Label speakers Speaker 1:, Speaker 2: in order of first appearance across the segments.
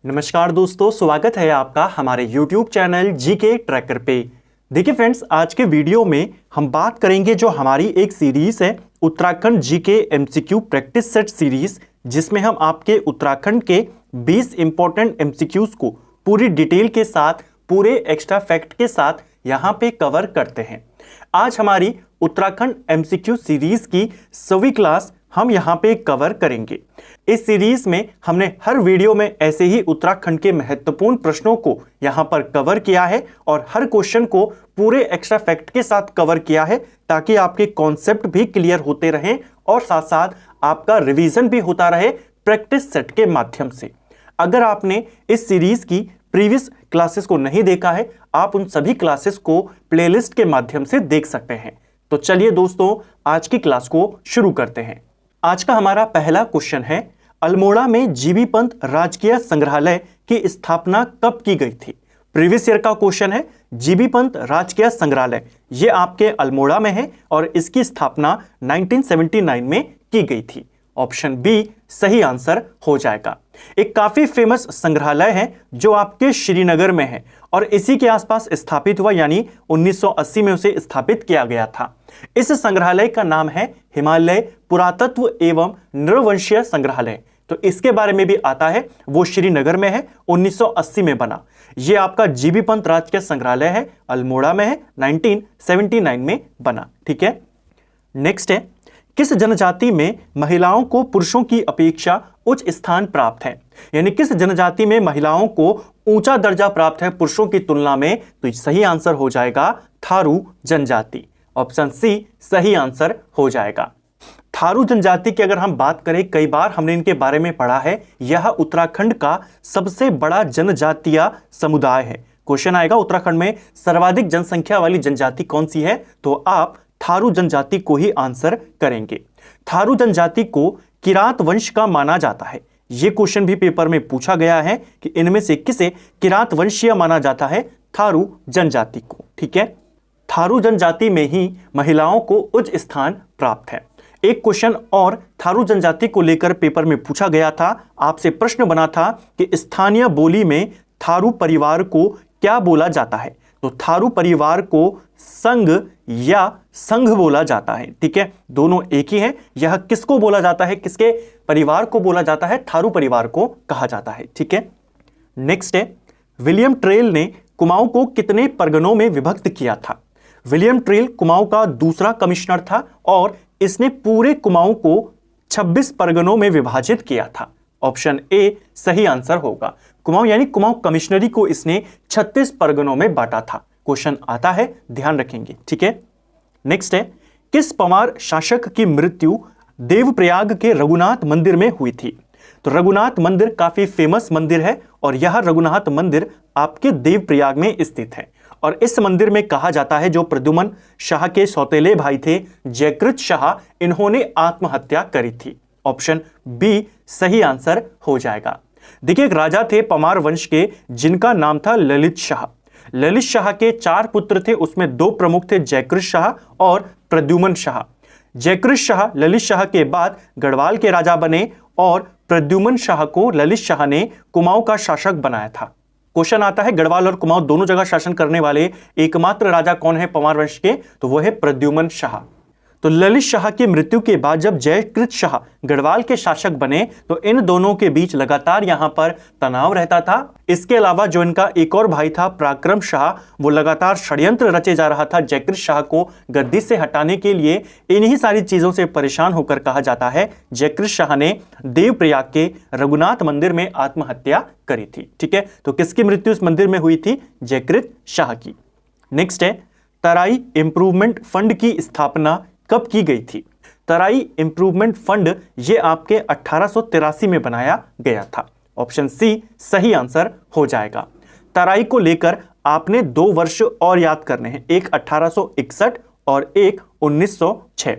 Speaker 1: नमस्कार दोस्तों, स्वागत है आपका हमारे YouTube चैनल जीके ट्रैकर पे। देखिए फ्रेंड्स, आज के वीडियो में हम बात करेंगे जो हमारी एक सीरीज है Uttarakhand GK MCQ practice set series, जिसमें हम आपके उत्तराखंड के 20 इंपॉर्टेंट एमसीक्यूज को पूरी डिटेल के साथ, पूरे एक्स्ट्रा फैक्ट के साथ यहाँ पे कवर करते हैं। आज हमारी उत्तराखंड एमसीक्यू सीरीज की सभी क्लास हम यहाँ पे कवर करेंगे। इस सीरीज में हमने हर वीडियो में ऐसे ही उत्तराखंड के महत्वपूर्ण प्रश्नों को यहाँ पर कवर किया है और हर क्वेश्चन को पूरे एक्स्ट्रा फैक्ट के साथ कवर किया है, ताकि आपके कॉन्सेप्ट भी क्लियर होते रहें और साथ साथ आपका रिवीजन भी होता रहे प्रैक्टिस सेट के माध्यम से। अगर आपने इस सीरीज की प्रीवियस क्लासेस को नहीं देखा है, आप उन सभी क्लासेस को प्लेलिस्ट के माध्यम से देख सकते हैं। तो चलिए दोस्तों, आज की क्लास को शुरू करते हैं। आज का हमारा पहला क्वेश्चन है, अल्मोड़ा में जीबी पंत राजकीय संग्रहालय की स्थापना कब की गई थी? प्रीवियस ईयर का क्वेश्चन है। जीबी पंत राजकीय संग्रहालय ये आपके अल्मोड़ा में है और इसकी स्थापना 1979 में की गई थी। ऑप्शन बी सही आंसर हो जाएगा। एक काफी फेमस संग्रहालय है जो आपके श्रीनगर में है और इसी के आसपास स्थापित हुआ, यानी 1980 में उसे स्थापित किया गया था। इस संग्रहालय का नाम है हिमालय पुरातत्व एवं नृवंशीय संग्रहालय। तो इसके बारे में भी आता है, वो श्रीनगर में है, 1980 में बना। ये आपका जीबी पंत राजकीय संग्रहालय है, अल्मोड़ा में है, 1979 में बना। ठीक है, नेक्स्ट है, किस जनजाति में महिलाओं को पुरुषों की अपेक्षा उच्च स्थान प्राप्त है? यानी किस जनजाति में महिलाओं को ऊंचा दर्जा प्राप्त है पुरुषों की तुलना में? तो सही आंसर हो जाएगा थारू जनजाति। ऑप्शन सी सही आंसर हो जाएगा। थारू जनजाति की अगर हम बात करें, कई बार हमने इनके बारे में पढ़ा है। यह उत्तराखंड का सबसे बड़ा जनजातीय समुदाय है। क्वेश्चन आएगा उत्तराखंड में सर्वाधिक जनसंख्या वाली जनजाति कौन सी है, तो आप थारू जनजाति को ही आंसर करेंगे। थारू जनजाति को किरात वंश का माना जाता है। यह क्वेश्चन भी पेपर में पूछा गया है कि इनमें से किसे किरात वंशीय माना जाता है? थारू जनजाति को। ठीक है, थारू जनजाति में ही महिलाओं को उच्च स्थान प्राप्त है। एक क्वेश्चन और थारू जनजाति को लेकर पेपर में पूछा गया था। आपसे प्रश्न बना था कि स्थानीय बोली में थारू परिवार को क्या बोला जाता है? तो थारू परिवार को संघ या संघ बोला जाता है। ठीक है, दोनों एक ही है। यह किसको बोला जाता है, किसके परिवार को बोला जाता है? थारू परिवार को कहा जाता है। ठीक है, नेक्स्ट है, विलियम ट्रेल ने कुमाऊं को कितने परगनों में विभक्त किया था? विलियम ट्रेल कुमाऊं का दूसरा कमिश्नर था और इसने पूरे कुमाऊं को 26 परगनों में विभाजित किया था। ऑप्शन ए सही आंसर होगा। कुमाऊं यानी कुमाऊं कमिश्नरी को इसने 36 परगनों में बांटा था। क्वेश्चन आता है, ध्यान रखेंगे। ठीक है, नेक्स्ट है, किस पंवार शासक की मृत्यु देवप्रयाग के रघुनाथ मंदिर में हुई थी? तो रघुनाथ मंदिर काफी फेमस मंदिर है और यह रघुनाथ मंदिर आपके देवप्रयाग में स्थित है और इस मंदिर में कहा जाता है जो प्रद्युमन शाह के सौतेले भाई थे जयकृत शाह, इन्होंने आत्महत्या करी थी। ऑप्शन बी सही आंसर हो जाएगा। देखिए, एक राजा थे पंवार वंश के जिनका नाम था ललित शाह। ललित शाह के 4 पुत्र थे, उसमें 2 प्रमुख थे, जयकृत शाह और प्रद्युमन शाह। जयकृत शाह ललित शाह के बाद गढ़वाल के राजा बने और प्रद्युमन शाह को ललित शाह ने कुमाऊं का शासक बनाया था। क्वेश्चन आता है, गढ़वाल और कुमाऊं दोनों जगह शासन करने वाले एकमात्र राजा कौन है पंवार वंश के? तो वो है प्रद्युमन शाह। तो ललित शाह की मृत्यु के बाद जब जयकृत शाह गढ़वाल के शासक बने तो इन दोनों के बीच लगातार यहां पर तनाव रहता था। इसके अलावा जो इनका एक और भाई था पराक्रम शाह, वो लगातार षड्यंत्र रचे जा रहा था जयकृत शाह को गद्दी से हटाने के लिए। इन्हीं सारी चीजों से परेशान होकर कहा जाता है जयकृत शाह ने देवप्रयाग के रघुनाथ मंदिर में आत्महत्या करी थी। ठीक है, तो किसकी मृत्यु इस मंदिर में हुई थी? जयकृत शाह की। नेक्स्ट है, तराई इंप्रूवमेंट फंड की स्थापना कब की गई थी? तराई इंप्रूवमेंट फंड ये आपके 1883 में बनाया गया था। ऑप्शन सी सही आंसर हो जाएगा। तराई को लेकर आपने 2 वर्ष और याद करने हैं, एक 1861 और एक 1906।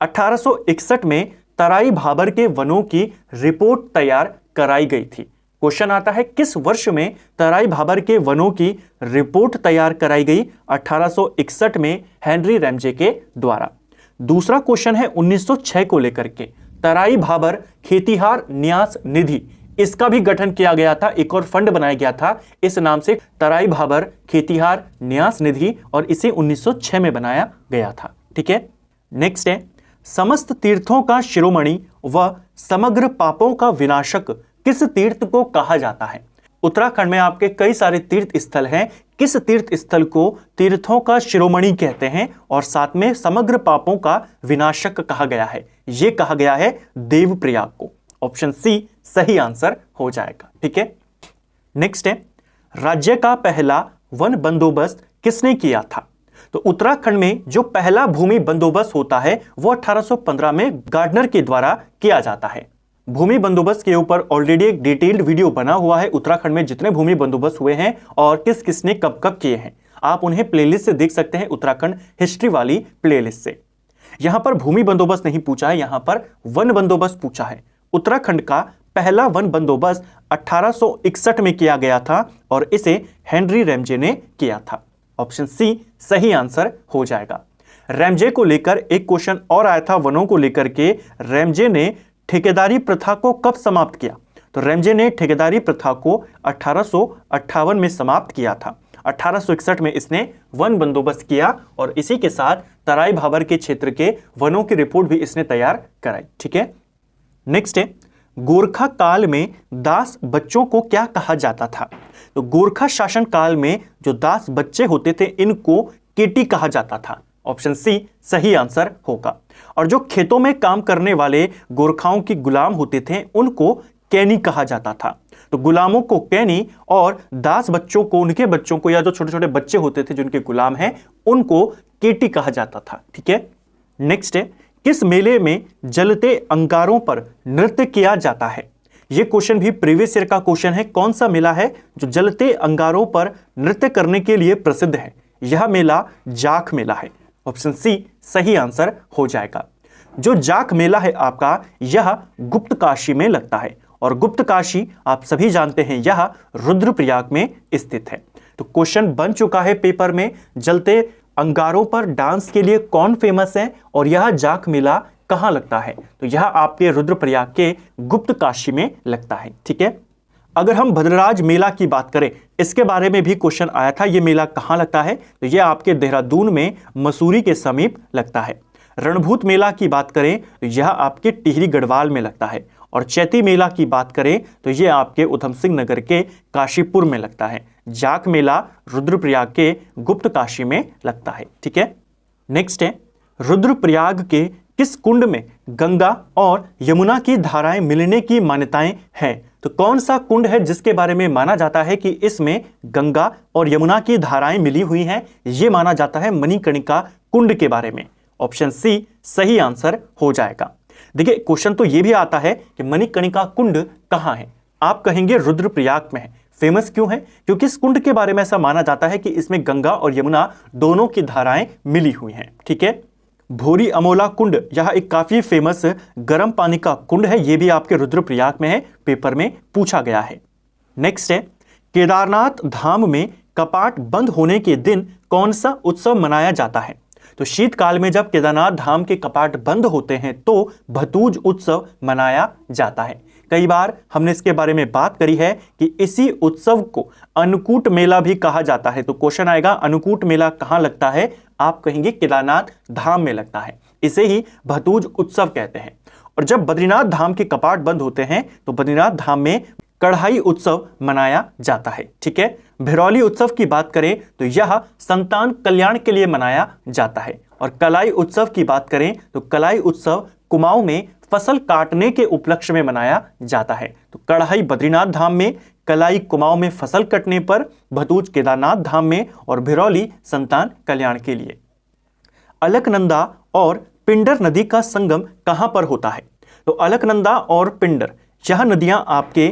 Speaker 1: 1861 में तराई भाबर के वनों की रिपोर्ट तैयार कराई गई थी। क्वेश्चन आता है, किस वर्ष में तराई भाबर के वनों की रिपोर्ट तैयार कराई गई? 1861 में हेनरी रैमजे के द्वारा। दूसरा क्वेश्चन है 1906 को लेकर के, तराई भाबर खेतिहार न्यास निधि इसका भी गठन किया गया था, एक और फंड बनाया गया था इस नाम से, तराई भाबर खेतिहार न्यास निधि, और इसे 1906 में बनाया गया था। ठीक है, नेक्स्ट है, समस्त तीर्थों का शिरोमणि व समग्र पापों का विनाशक किस तीर्थ को कहा जाता है? उत्तराखंड में आपके कई सारे तीर्थ स्थल हैं, किस तीर्थ स्थल को तीर्थों का शिरोमणि कहते हैं और साथ में समग्र पापों का विनाशक कहा गया है? यह कहा गया है देवप्रयाग को। ऑप्शन सी सही आंसर हो जाएगा। ठीक है, नेक्स्ट है, राज्य का पहला वन बंदोबस्त किसने किया था? तो उत्तराखंड में जो पहला भूमि बंदोबस्त होता है वो 1815 में गार्डनर के द्वारा किया जाता है। भूमि बंदोबस्त के ऊपर ऑलरेडी एक डिटेल्ड वीडियो बना हुआ है, उत्तराखंड में जितने भूमि बंदोबस्त हुए हैं और किस किसने कब कब किए हैं, आप उन्हें प्लेलिस्ट से देख सकते हैं, उत्तराखंड हिस्ट्री वाली प्लेलिस्ट से। यहां पर भूमि बंदोबस्त नहीं पूछा है, यहां पर वन बंदोबस्त पूछा है। उत्तराखंड का पहला वन बंदोबस्त 1861 में किया गया था और इसे हेनरी रैमजे ने किया था। ऑप्शन सी सही आंसर हो जाएगा। रैमजे को लेकर एक क्वेश्चन और आया था वनों को लेकर के, रैमजे ने ठेकेदारी प्रथा को कब समाप्त किया? तो रैमजे ने ठेकेदारी प्रथा को 1858 में समाप्त किया था। 1861 में इसने वन बंदोबस्त किया और इसी के साथ तराई भाबर के क्षेत्र के वनों की रिपोर्ट भी इसने तैयार कराई। ठीक है, नेक्स्ट है, गोरखा काल में दास बच्चों को क्या कहा जाता था? तो गोरखा शासन काल में जो दास बच्चे होते थे इनको केटी कहा जाता था। ऑप्शन सी सही आंसर होगा। और जो खेतों में काम करने वाले गोरखाओं के गुलाम होते थे उनको कैनी कहा जाता था। तो गुलामों को कैनी और दास बच्चों को, उनके बच्चों को, या जो छोटे छोटे बच्चे होते थे जिनके गुलाम हैं उनको केटी कहा जाता था। ठीक है, नेक्स्ट है, किस मेले में जलते अंगारों पर नृत्य किया जाता है? यह क्वेश्चन भी प्रीवियस ईयर का क्वेश्चन है। कौन सा मेला है जो जलते अंगारों पर नृत्य करने के लिए प्रसिद्ध है? यह मेला जाख मेला है। ऑप्शन सी सही आंसर हो जाएगा। जो जाख मेला है आपका, यह गुप्त काशी में लगता है और गुप्त काशी आप सभी जानते हैं यह रुद्रप्रयाग में स्थित है। तो क्वेश्चन बन चुका है पेपर में, जलते अंगारों पर डांस के लिए कौन फेमस है और यह जाख मेला कहां लगता है? तो यह आपके रुद्रप्रयाग के गुप्त काशी में लगता है। ठीक है, अगर हम भद्रराज मेला की बात करें, इसके बारे में भी क्वेश्चन आया था, यह मेला कहां लगता है? तो यह आपके देहरादून में मसूरी के समीप लगता है। रणभूत मेला की बात करें तो यह आपके टिहरी गढ़वाल में लगता है और चैती मेला की बात करें तो यह आपके उधम सिंह नगर के काशीपुर में लगता है। जाख मेला रुद्रप्रयाग के गुप्त काशी में लगता है। ठीक है, नेक्स्ट है, रुद्रप्रयाग के किस कुंड में गंगा और यमुना की धाराएं मिलने की मान्यताएं हैं? तो कौन सा कुंड है जिसके बारे में माना जाता है कि इसमें गंगा और यमुना की धाराएं मिली हुई हैं? यह माना जाता है मणिकर्णिका कुंड के बारे में। ऑप्शन सी सही आंसर हो जाएगा। देखिए, क्वेश्चन तो यह भी आता है कि मणिकर्णिका कुंड कहां है? आप कहेंगे रुद्रप्रयाग में है। फेमस क्यों है? क्योंकि इस कुंड के बारे में ऐसा माना जाता है कि इसमें गंगा और यमुना दोनों की धाराएं मिली हुई हैं। ठीक है, भोरी अमोला कुंड, यह एक काफी फेमस गर्म पानी का कुंड है, यह भी आपके रुद्रप्रयाग में है, पेपर में पूछा गया है। नेक्स्ट है, केदारनाथ धाम में कपाट बंद होने के दिन कौन सा उत्सव मनाया जाता है? तो शीतकाल में जब केदारनाथ धाम के कपाट बंद होते हैं तो भतूज उत्सव मनाया जाता है। कई बार हमने इसके बारे में बात करी है कि इसी उत्सव को अन्नकूट मेला भी कहा जाता है। तो क्वेश्चन आएगा अन्नकूट मेला कहां लगता है? आप कहेंगे केदारनाथ धाम में लगता है, इसे ही भतूज उत्सव कहते हैं। और जब बद्रीनाथ धाम के कपाट बंद होते हैं तो बद्रीनाथ धाम में कढ़ाई उत्सव मनाया जाता है। ठीक है, भिरौली उत्सव की बात करें तो यह संतान कल्याण के लिए मनाया जाता है। और कलाई उत्सव की बात करें तो कलाई उत्सव कुमाऊं में फसल काटने के उपलक्ष्य में मनाया जाता है। तो कढ़ाई बद्रीनाथ धाम में, कलाई कुमाऊं में फसल कटने पर, भतूज केदारनाथ धाम में और भिरौली संतान कल्याण के लिए। अलकनंदा और पिंडर नदी का संगम कहां पर होता है? तो अलकनंदा और पिंडर, यह नदियां आपके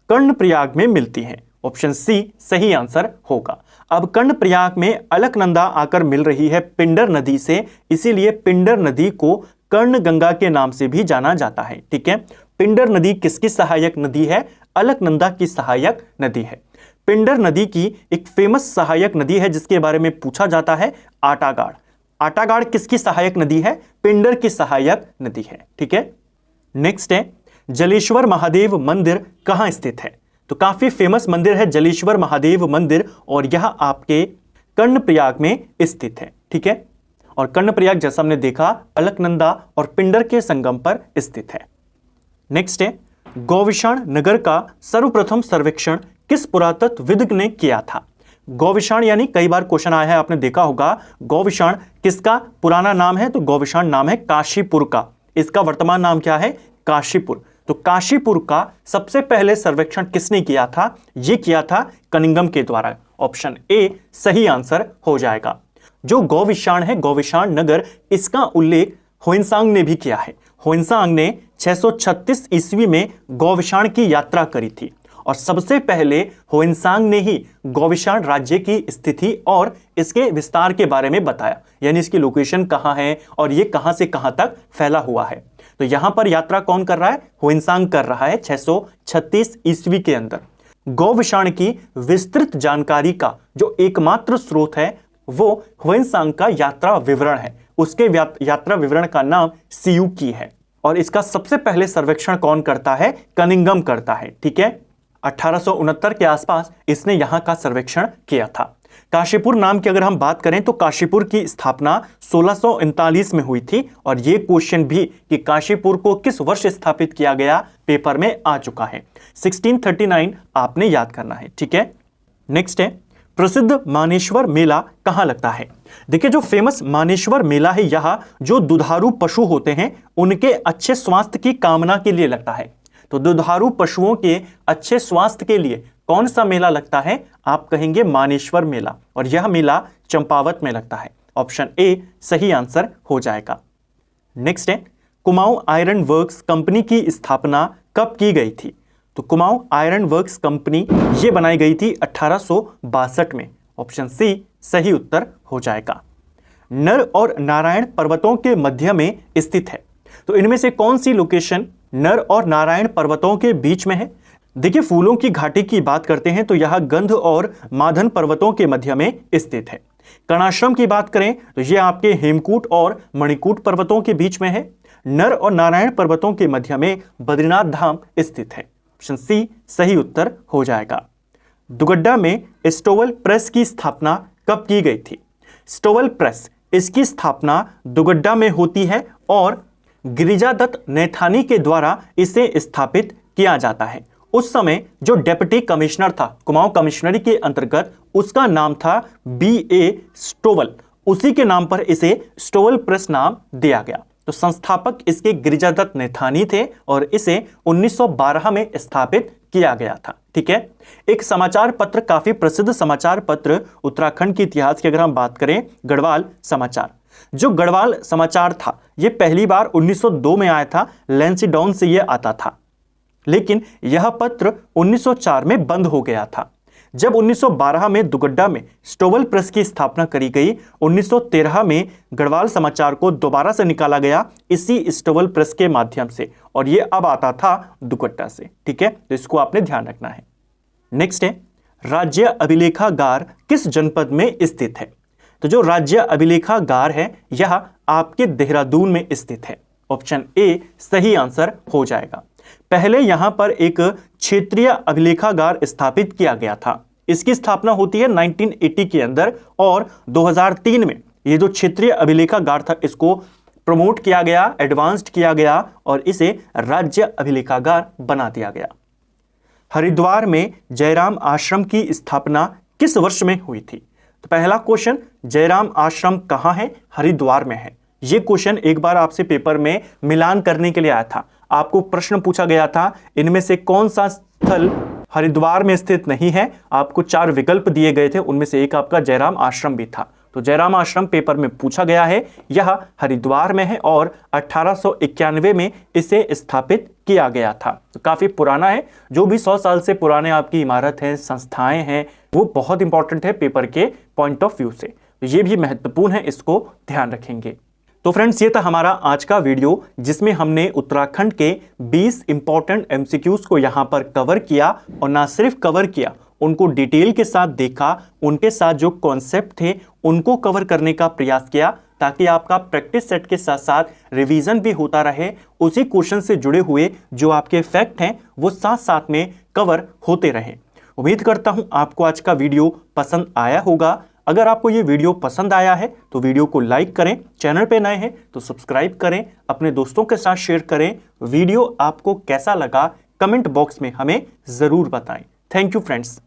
Speaker 1: कर्णप्रयाग में मिलती हैं। ऑप्शन सी सही आंसर होगा। अब कर्णप्रयाग में अलकनंदा आकर मिल रही है पिंडर नदी से, इसीलिए पिंडर नदी को कर्ण गंगा के नाम से भी जाना जाता है। ठीक है, पिंडर नदी किसकी सहायक नदी है? अलकनंदा की सहायक नदी है। पिंडर नदी की एक फेमस सहायक नदी है जिसके बारे में पूछा जाता है, आटागाड़। आटागाड़ किसकी सहायक नदी है? पिंडर की सहायक नदी है। ठीक है, नेक्स्ट है, जलेश्वर महादेव मंदिर कहां स्थित है? तो काफी फेमस मंदिर है जलेश्वर महादेव मंदिर और यह आपके कर्णप्रयाग में स्थित है। ठीक है, और कर्णप्रयाग जैसा हमने देखा अलकनंदा और पिंडर के संगम पर स्थित है। नेक्स्ट है, गौविशाण नगर का सर्वप्रथम सर्वेक्षण किस पुरातत्वविद ने किया था? गौविशाण यानी कई बार क्वेश्चन आया है, आपने देखा होगा गौविशाण किसका पुराना नाम है? तो गौविशाण नाम है काशीपुर का। इसका वर्तमान नाम क्या है? काशीपुर। तो काशीपुर का सबसे पहले सर्वेक्षण किसने किया था? यह किया था कनिंघम के द्वारा। ऑप्शन ए सही आंसर हो जाएगा। जो गौविशाण है, गौविशाण नगर, इसका उल्लेख ह्वेनसांग ने भी किया है। ह्वेनसांग ने 636 ईस्वी में गौविशाण की यात्रा करी थी और सबसे पहले ह्वेनसांग ने ही गौविशाण राज्य की स्थिति और इसके विस्तार के बारे में बताया, यानी इसकी लोकेशन कहां है और ये कहां से कहां तक फैला हुआ है। तो यहां पर यात्रा कौन कर रहा है? ह्वेनसांग कर रहा है 636 ईस्वी के अंदर। गौविशाण की विस्तृत जानकारी का जो एकमात्र स्रोत है वो ह्वेनसांग का यात्रा विवरण है। उसके यात्रा विवरण का नाम सियुकी है और इसका सबसे पहले सर्वेक्षण कौन करता है? कनिंघम करता है। ठीक है, 1869 के आसपास इसने यहां का सर्वेक्षण किया था। काशीपुर नाम की अगर हम बात करें तो काशीपुर की स्थापना 1639 में हुई थी और यह क्वेश्चन भी कि काशीपुर को किस वर्ष स्थापित किया गया पेपर में आ चुका है। 1639 आपने याद करना है। ठीक है, नेक्स्ट है, प्रसिद्ध मानेश्वर मेला कहां लगता है? देखिए, जो फेमस मानेश्वर मेला है यह जो दुधारू पशु होते हैं उनके अच्छे स्वास्थ्य की कामना के लिए लगता है। तो दुधारू पशुओं के अच्छे स्वास्थ्य के लिए कौन सा मेला लगता है? आप कहेंगे मानेश्वर मेला, और यह मेला चंपावत में लगता है। ऑप्शन ए सही आंसर हो जाएगा। नेक्स्ट है, कुमाऊं आयरन वर्क्स कंपनी की स्थापना कब की गई थी? तो कुमाऊं आयरन वर्क्स कंपनी ये बनाई गई थी 1862 में। ऑप्शन सी सही उत्तर हो जाएगा। नर और नारायण पर्वतों के मध्य में स्थित है, तो इनमें से कौन सी लोकेशन नर और नारायण पर्वतों के बीच में है? देखिए, फूलों की घाटी की बात करते हैं तो यह गंध और माधन पर्वतों के मध्य में स्थित है। कर्णाश्रम की बात करें तो यह आपके हेमकूट और मणिकूट पर्वतों के बीच में है। नर और नारायण पर्वतों के मध्य में बद्रीनाथ धाम स्थित है। ऑप्शन सी सही उत्तर हो जाएगा। दुगड्डा में स्टोवल प्रेस की स्थापना कब की गई थी? स्टोवल प्रेस, इसकी स्थापना दुगड्डा में होती है और गिरिजादत्त नैथानी के द्वारा इसे स्थापित किया जाता है। उस समय जो डेप्यूटी कमिश्नर था कुमाऊं कमिश्नरी के अंतर्गत, उसका नाम था B.A. स्टोवल। उसी के नाम पर इसे स्टोवल प्रेस नाम दिया गया। तो संस्थापक इसके गिरिजादत्त नैथानी थे और इसे 1912 में स्थापित किया गया था। ठीक है, एक समाचार पत्र, काफी प्रसिद्ध समाचार पत्र उत्तराखंड के इतिहास की अगर हम बात करें, गढ़वाल समाचार। जो गढ़वाल समाचार था यह पहली बार 1902 में आया था, लैंसीडाउन से यह आता था, लेकिन यह पत्र 1904 में बंद हो गया था। जब 1912 में दुगड्डा में स्टोवल प्रेस की स्थापना करी गई, 1913 में गढ़वाल समाचार को दोबारा से निकाला गया इसी स्टोवल प्रेस के माध्यम से, और यह अब आता था दुगड्डा से। ठीक है, तो इसको आपने ध्यान रखना है। नेक्स्ट है, राज्य अभिलेखागार किस जनपद में स्थित है? तो जो राज्य अभिलेखागार है यह आपके देहरादून में स्थित है। ऑप्शन ए सही आंसर हो जाएगा। पहले यहां पर एक क्षेत्रीय अभिलेखागार स्थापित किया गया था। इसकी स्थापना होती है 1980 के अंदर और 2003 में ये जो क्षेत्रीय अभिलेखागार था इसको प्रमोट किया गया, एडवांस्ड किया गया और इसे राज्य अभिलेखागार बना दिया गया। हरिद्वार में जयराम आश्रम की स्थापना किस वर्ष में हुई थी? तो पहला क्वेश्चन, जयराम आश्रम कहां है? हरिद्वार में है। यह क्वेश्चन एक बार आपसे पेपर में मिलान करने के लिए आया था। आपको प्रश्न पूछा गया था इनमें से कौन सा स्थल हरिद्वार में स्थित नहीं है। आपको 4 विकल्प दिए गए थे, उनमें से एक आपका जयराम आश्रम भी था। तो जयराम आश्रम पेपर में पूछा गया है, यह हरिद्वार में है और 1891 में इसे स्थापित किया गया था। तो काफी पुराना है। जो भी 100 साल से पुराने आपकी इमारत हैं, संस्थाएं हैं, वो बहुत इंपॉर्टेंट है पेपर के पॉइंट ऑफ व्यू से। तो ये भी महत्वपूर्ण है, इसको ध्यान रखेंगे। तो फ्रेंड्स, ये था हमारा आज का वीडियो जिसमें हमने उत्तराखंड के 20 इंपॉर्टेंट एमसीक्यूज को यहां पर कवर किया और ना सिर्फ कवर किया, उनको डिटेल के साथ देखा, उनके साथ जो कॉन्सेप्ट थे उनको कवर करने का प्रयास किया ताकि आपका प्रैक्टिस सेट के साथ साथ रिवीजन भी होता रहे, उसी क्वेश्चन से जुड़े हुए जो आपके फैक्ट हैं वो साथ साथ में कवर होते रहें। उम्मीद करता हूं आपको आज का वीडियो पसंद आया होगा। अगर आपको ये वीडियो पसंद आया है तो वीडियो को लाइक करें, चैनल पे नए हैं तो सब्सक्राइब करें, अपने दोस्तों के साथ शेयर करें। वीडियो आपको कैसा लगा कमेंट बॉक्स में हमें जरूर बताएं। Thank you friends.